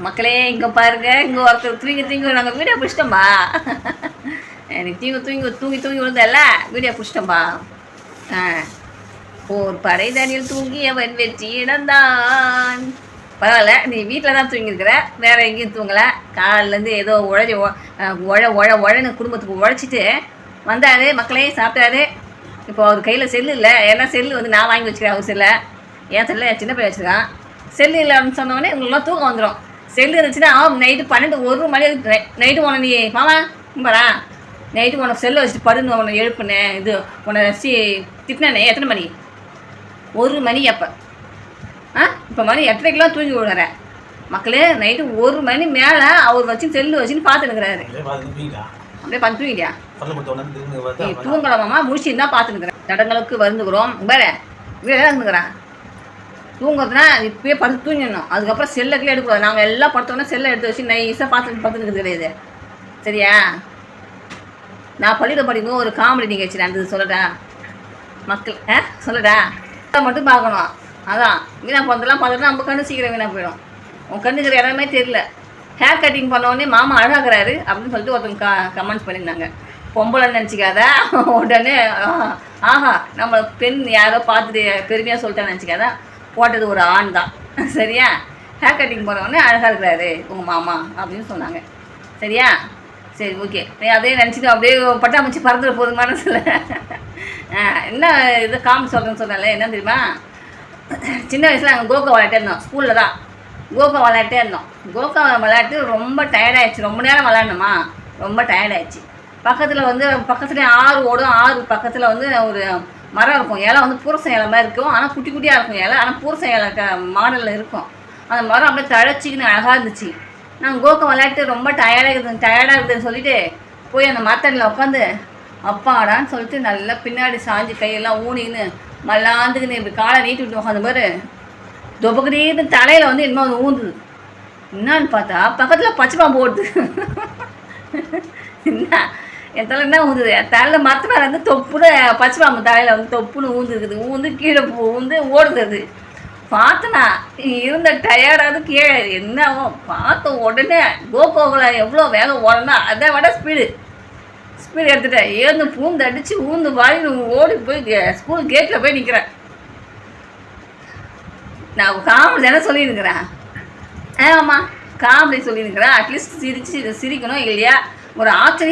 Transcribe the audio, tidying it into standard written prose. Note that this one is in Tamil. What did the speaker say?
மக்களே இங்கே பாருங்க, இங்கே ஒருத்தர் தூங்கி நாங்கள் வீடியோ பிடிச்சிட்டோம்பா. எனக்கு தூங்கி விழுந்தல்ல, வீடியோ பிடிச்சிட்டோம்பா. போர் படை தனியில் தூங்கியவன் வெற்றி இடந்தான். பரவாயில்ல, நீ வீட்டில் தான் தூங்கியிருக்கிற, வேற எங்கேயும் தூங்கலை. காலிலேருந்து ஏதோ உழன்னு குடும்பத்துக்கு உழைச்சிட்டு வந்தாரு. மக்களே சாப்பிட்டாரு. இப்போ அவர் கையில் செல்லு இல்லை, ஏன்னா செல்லு வந்து நான் வாங்கி வச்சுக்கிறேன். அவர் செல்லை என் செல்லை என் சின்ன பையன் வச்சுருக்கான். செல்லு இல்லைன்னு சொன்னோடனே உங்களுக்குலாம் தூக்கம் வந்துடும். செல்லு இருந்துச்சுன்னா நைட்டு 12 1 மணி நைட்டு உன நீ மாமா கும்பரா நைட்டு உனக்கு செல்லை வச்சுட்டு படுன்னு உன்னை எழுப்புனேன். இது உன்னை திட்டினே எத்தனை மணி? 1 மணி. அப்போ இப்போ மணி 8:30க்கெலாம் தூங்கி விடுறேன். மக்களே நைட்டு 1 மணி மேலே அவர் வச்சு செல்லு வச்சுன்னு பார்த்துனுக்குறாரு. அப்படியே பார்த்து தூங்கிட்டியா? நீ தூங்கலாமாம்மா, முடிச்சுன்னு தான் பார்த்துனுக்குறேன். தடங்களுக்கு வருந்துக்கிறோம். வேறு வீடாக இருந்துக்கிறேன். தூங்குறதுனா இப்போயே படுத்து தூங்கிடணும். அதுக்கப்புறம் செல்லுக்குள்ளே எடுக்கக்கூடாது. நாங்கள் எல்லாம் படுத்தோன்னா செல்லை எடுத்து வச்சு நைஸாக பார்த்துக்கிறது கிடையாது. சரியா? நான் பள்ளியில் படிக்கும் ஒரு காமெடி நிகழ்ச்சி நடந்தது சொல்லட்டா மக்கள்? சொல்லட்டா மட்டும் பார்க்கணும். அதான் வீணாக போனதெல்லாம் பார்த்துட்டு நம்ம கண்ணு சீக்கிரம் வீணாக போயிடும். உன் கண்ணுக்கிற இடமே தெரியல. ஹேர் கட்டிங் பண்ணோடனே மாமா அழகாகிறாரு அப்படின்னு சொல்லிட்டு ஒருத்தவங்க கமெண்ட்ஸ் பண்ணியிருந்தாங்க. பொம்பளைன்னு நினச்சிக்காத, உடனே ஆஹா நம்ம பெண் யாரோ பார்த்துட்டு பெருமையாக சொல்லிட்டான்னு நினச்சிக்காத, போட்டது ஒரு ஆண் தான். சரியா? ஹேர் கட்டிங் போனவொடனே அழகாக இருக்கிறாரு உங்கள் மாமா அப்படின்னு சொன்னாங்க. சரியா? சரி, ஓகே. அதே நினச்சிட்டு அப்படியே பட்டாமச்சி பறந்துட போதும் மனசில். என்ன இது காமெடி சொல்கிறேன்னு சொன்னால என்ன தெரியுமா? சின்ன வயசில் நாங்கள் கோகா விளையாட்டே இருந்தோம். ஸ்கூலில் தான் கோகா விளையாட்டே இருந்தோம். கோகா விளையாட்டு ரொம்ப டயர்டாகிடுச்சு. ரொம்ப நேரம் விளையாடணுமா, ரொம்ப டயர்டாகிடுச்சு. பக்கத்துலேயே ஆறு ஓடும். ஆறு பக்கத்தில் வந்து ஒரு மரம் இருக்கும். இலை வந்து பூரசம் இலை மாதிரி இருக்கும். ஆனால் குட்டி குட்டியாக இருக்கும் இலை. ஆனால் பூரசம் இலை மாடலில் இருக்கும். அந்த மரம் அப்படியே தழைச்சிக்கின்னு அழகாக இருந்துச்சு. நாங்கள் கோகா விளையாட்டு ரொம்ப டயர்டாக இருக்குதுன்னு சொல்லிட்டு போய் அந்த மரத்தடியில் உட்காந்து அப்பாடான்னு சொல்லிட்டு நல்லா பின்னாடி சாஞ்சு கையெல்லாம் ஊனின்னு மல்லாந்துக்குன்னு இப்படி காலை நீட்டி விட்டு உட்காந்து பாரு. தொபக்குறீன்னு தலையில் வந்து என்னமோ அது ஊந்துது. என்னான்னு பார்த்தா பக்கத்தில் பச்சை பாம்பு ஓடுது. என்ன என் தலை என்ன ஊந்துது? என் தலையில் மரத்தில் வந்து தொப்புன்னு பச்சை பாம்பு தலையில் வந்து தொப்புன்னு ஊந்துருக்குது. ஊந்து கீழே ஊந்து ஓடுது. பார்த்தனா இருந்த டயர்டாவது கீழே என்னவோ பார்த்த உடனே கோகோவில் எவ்வளோ வேகம் ஓடனா அதை விட ஸ்பீடு எடுத்துட்டேன். ஏந்து பூந்து அடித்து ஊந்து வாங்கி ஓடி போய் ஸ்கூல் கேட்டில் போய் நிற்கிறேன். நான் காமெடி தானே சொல்லியிருக்கிறேன். ஆமாம், காமெடி சொல்லியிருக்கிறேன். அட்லீஸ்ட் சிரிக்கணும் இல்லையா? ஒரு ஆச்சரியம்.